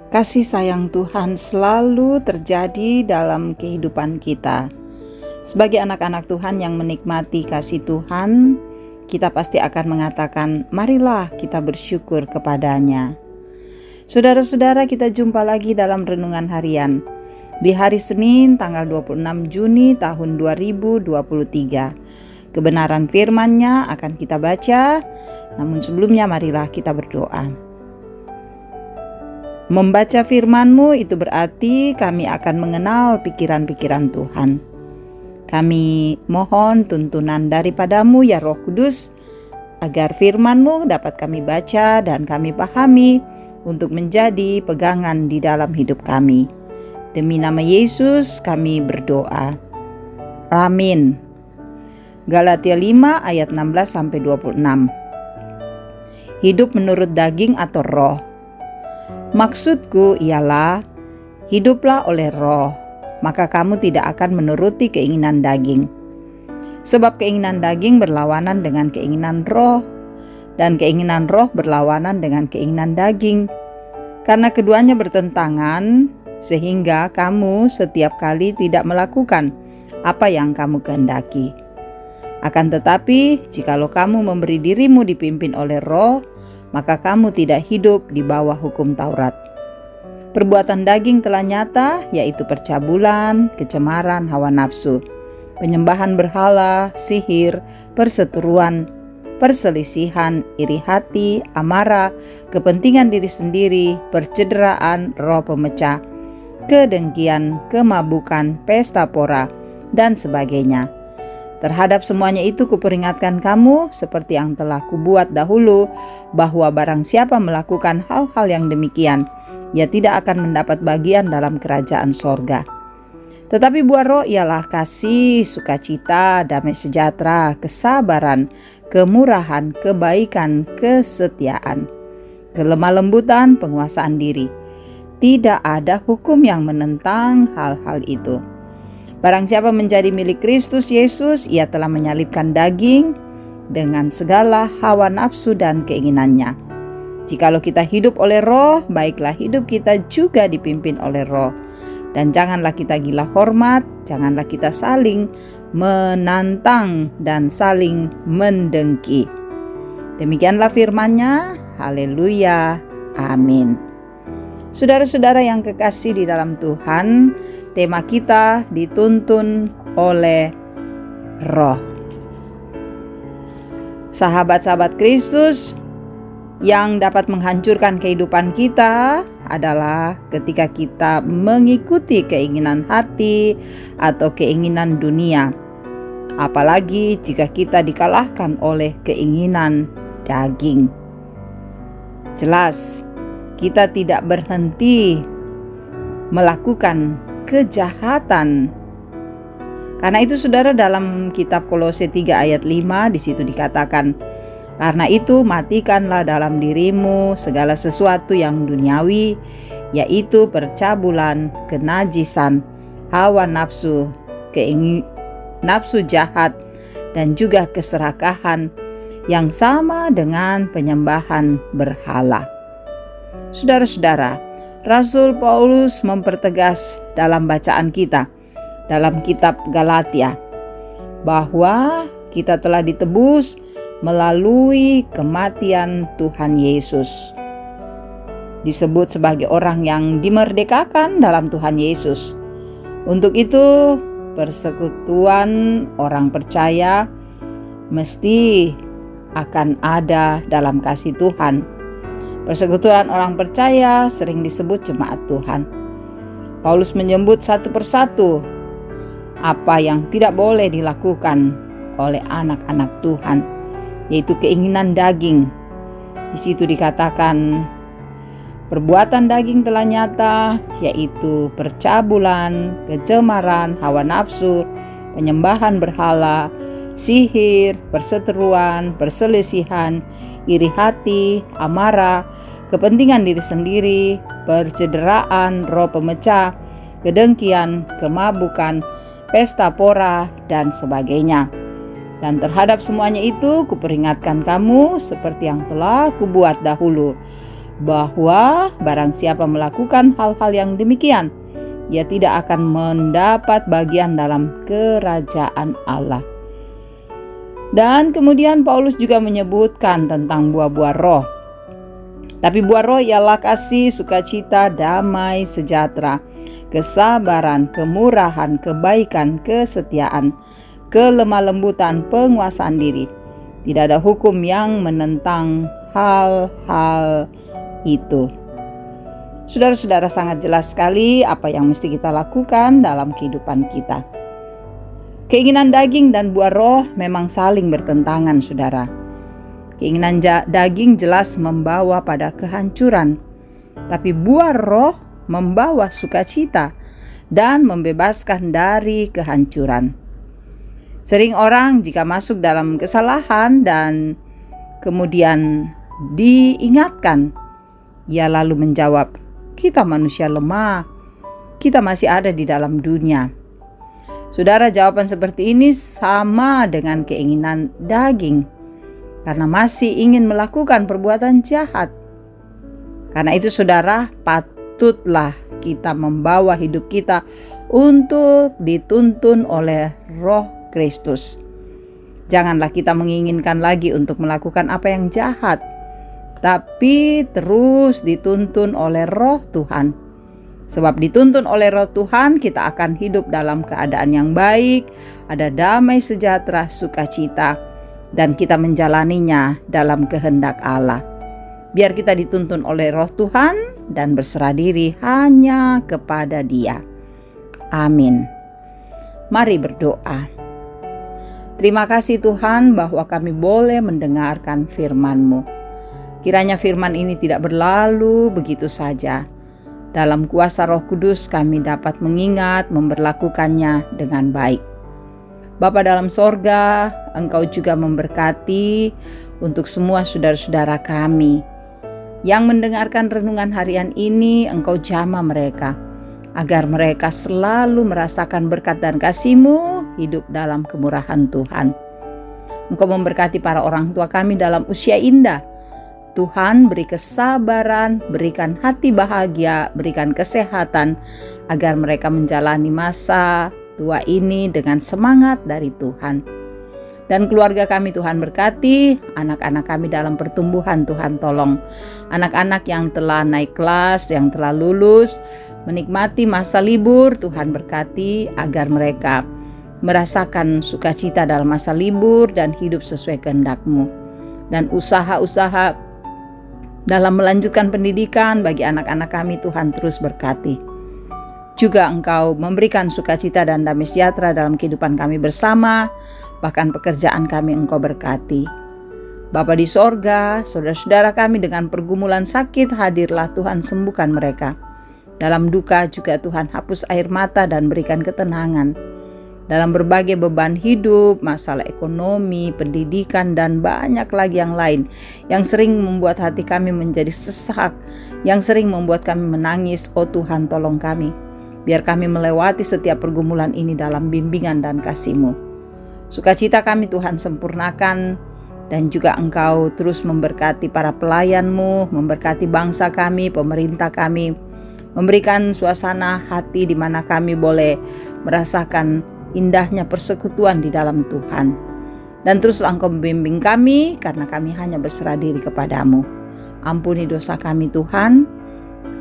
Kasih sayang Tuhan selalu terjadi dalam kehidupan kita. Sebagai anak-anak Tuhan yang menikmati kasih Tuhan, kita pasti akan mengatakan, marilah kita bersyukur kepadanya. Saudara-saudara, kita jumpa lagi dalam renungan harian di hari Senin tanggal 26 Juni tahun 2023. Kebenaran firman-Nya akan kita baca, namun sebelumnya marilah kita berdoa. Membaca firman-Mu itu berarti kami akan mengenal pikiran-pikiran Tuhan. Kami mohon tuntunan daripada-Mu ya Roh Kudus, agar firman-Mu dapat kami baca dan kami pahami untuk menjadi pegangan di dalam hidup kami. Demi nama Yesus kami berdoa. Amin. Galatia 5 ayat 16-26. Hidup menurut daging atau roh. Maksudku ialah, hiduplah oleh roh, maka kamu tidak akan menuruti keinginan daging. Sebab keinginan daging berlawanan dengan keinginan roh, dan keinginan roh berlawanan dengan keinginan daging. Karena keduanya bertentangan, sehingga kamu setiap kali tidak melakukan apa yang kamu kehendaki. Akan tetapi, jikalau kamu memberi dirimu dipimpin oleh roh, maka kamu tidak hidup di bawah hukum Taurat. Perbuatan daging telah nyata, yaitu percabulan, kecemaran, hawa nafsu, penyembahan berhala, sihir, perseteruan, perselisihan, iri hati, amarah, kepentingan diri sendiri, percederaan, roh pemecah, kedengkian, kemabukan, pesta pora, dan sebagainya. Terhadap semuanya itu kuperingatkan kamu seperti yang telah kubuat dahulu, bahwa barang siapa melakukan hal-hal yang demikian, ia tidak akan mendapat bagian dalam kerajaan sorga. Tetapi buah roh ialah kasih, sukacita, damai sejahtera, kesabaran, kemurahan, kebaikan, kesetiaan, kelemah lembutan, penguasaan diri. Tidak ada hukum yang menentang hal-hal itu. Barang siapa menjadi milik Kristus Yesus, ia telah menyalibkan daging dengan segala hawa nafsu dan keinginannya. Jikalau kita hidup oleh roh, baiklah hidup kita juga dipimpin oleh roh. Dan janganlah kita gila hormat, janganlah kita saling menantang dan saling mendengki. Demikianlah firman-Nya. Haleluya. Amin. Saudara-saudara yang kekasih di dalam Tuhan, tema kita dituntun oleh roh. Sahabat-sahabat Kristus, yang dapat menghancurkan kehidupan kita adalah ketika kita mengikuti keinginan hati atau keinginan dunia. Apalagi jika kita dikalahkan oleh keinginan daging. Jelas, kita tidak berhenti melakukan kejahatan. Karena itu saudara, dalam kitab Kolose 3 ayat 5 di situ dikatakan, karena itu matikanlah dalam dirimu segala sesuatu yang duniawi, yaitu percabulan, kenajisan, hawa nafsu, nafsu jahat, dan juga keserakahan yang sama dengan penyembahan berhala. Saudara-saudara, Rasul Paulus mempertegas dalam bacaan kita dalam kitab Galatia bahwa kita telah ditebus melalui kematian Tuhan Yesus. Disebut sebagai orang yang dimerdekakan dalam Tuhan Yesus. Untuk itu, persekutuan orang percaya mesti akan ada dalam kasih Tuhan. Persekutuan orang percaya sering disebut jemaat Tuhan. Paulus menyebut satu persatu apa yang tidak boleh dilakukan oleh anak-anak Tuhan, yaitu keinginan daging. Di situ dikatakan perbuatan daging telah nyata, yaitu percabulan, kecemaran, hawa nafsu, penyembahan berhala, sihir, perseteruan, perselisihan, iri hati, amarah, kepentingan diri sendiri, percederaan, roh pemecah, kedengkian, kemabukan, pesta pora, dan sebagainya. Dan terhadap semuanya itu kuperingatkan kamu seperti yang telah kubuat dahulu, bahwa barang siapa melakukan hal-hal yang demikian, ia tidak akan mendapat bagian dalam kerajaan Allah. Dan kemudian Paulus juga menyebutkan tentang buah-buah roh. Tapi buah roh ialah kasih, sukacita, damai, sejahtera, kesabaran, kemurahan, kebaikan, kesetiaan, kelemah lembutan, penguasaan diri. Tidak ada hukum yang menentang hal-hal itu. Saudara-saudara, sangat jelas sekali apa yang mesti kita lakukan dalam kehidupan kita. Keinginan daging dan buah roh memang saling bertentangan, saudara. Keinginan daging jelas membawa pada kehancuran, tapi buah roh membawa sukacita dan membebaskan dari kehancuran. Sering orang jika masuk dalam kesalahan dan kemudian diingatkan, ia lalu menjawab, "Kita manusia lemah, kita masih ada di dalam dunia." Saudara, jawaban seperti ini sama dengan keinginan daging, karena masih ingin melakukan perbuatan jahat. Karena itu saudara, patutlah kita membawa hidup kita untuk dituntun oleh Roh Kristus. Janganlah kita menginginkan lagi untuk melakukan apa yang jahat, tapi terus dituntun oleh Roh Tuhan. Sebab dituntun oleh Roh Tuhan, kita akan hidup dalam keadaan yang baik, ada damai, sejahtera, sukacita, dan kita menjalaninya dalam kehendak Allah. Biar kita dituntun oleh Roh Tuhan dan berserah diri hanya kepada Dia. Amin. Mari berdoa. Terima kasih Tuhan bahwa kami boleh mendengarkan firman-Mu. Kiranya firman ini tidak berlalu begitu saja. Dalam kuasa Roh Kudus kami dapat mengingat, memberlakukannya dengan baik. Bapa dalam sorga, Engkau juga memberkati untuk semua saudara-saudara kami yang mendengarkan renungan harian ini. Engkau jamah mereka, agar mereka selalu merasakan berkat dan kasih-Mu, hidup dalam kemurahan Tuhan. Engkau memberkati para orang tua kami dalam usia indah. Tuhan, beri kesabaran, berikan hati bahagia, berikan kesehatan, agar mereka menjalani masa tua ini dengan semangat dari Tuhan. Dan keluarga kami Tuhan berkati, anak-anak kami dalam pertumbuhan Tuhan tolong. Anak-anak yang telah naik kelas, yang telah lulus, menikmati masa libur, Tuhan berkati agar mereka merasakan sukacita dalam masa libur dan hidup sesuai kehendak-Mu. Dan usaha-usaha dalam melanjutkan pendidikan bagi anak-anak kami Tuhan terus berkati. Juga Engkau memberikan sukacita dan damai sejahtera dalam kehidupan kami bersama, bahkan pekerjaan kami Engkau berkati. Bapa di sorga, saudara-saudara kami dengan pergumulan sakit, hadirlah Tuhan, sembuhkan mereka. Dalam duka juga Tuhan hapus air mata dan berikan ketenangan. Dalam berbagai beban hidup, masalah ekonomi, pendidikan, dan banyak lagi yang lain yang sering membuat hati kami menjadi sesak, yang sering membuat kami menangis, oh Tuhan tolong kami. Biar kami melewati setiap pergumulan ini dalam bimbingan dan kasih-Mu. Sukacita kami Tuhan sempurnakan, dan juga Engkau terus memberkati para pelayan-Mu, memberkati bangsa kami, pemerintah kami, memberikan suasana hati di mana kami boleh merasakan indahnya persekutuan di dalam Tuhan. Dan teruslah Engkau membimbing kami, karena kami hanya berserah diri kepadamu. Ampuni dosa kami Tuhan.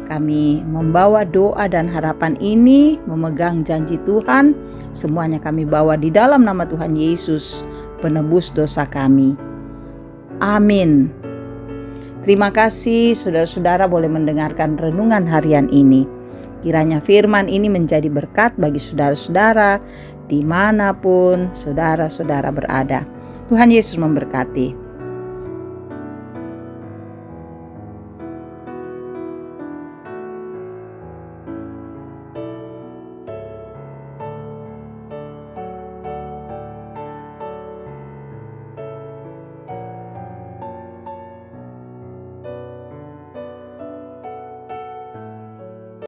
Kami membawa doa dan harapan ini, memegang janji Tuhan. Semuanya kami bawa di dalam nama Tuhan Yesus, penebus dosa kami. Amin. Terima kasih saudara-saudara boleh mendengarkan renungan harian ini. Kiranya firman ini menjadi berkat bagi saudara-saudara dimanapun saudara-saudara berada. Tuhan Yesus memberkati.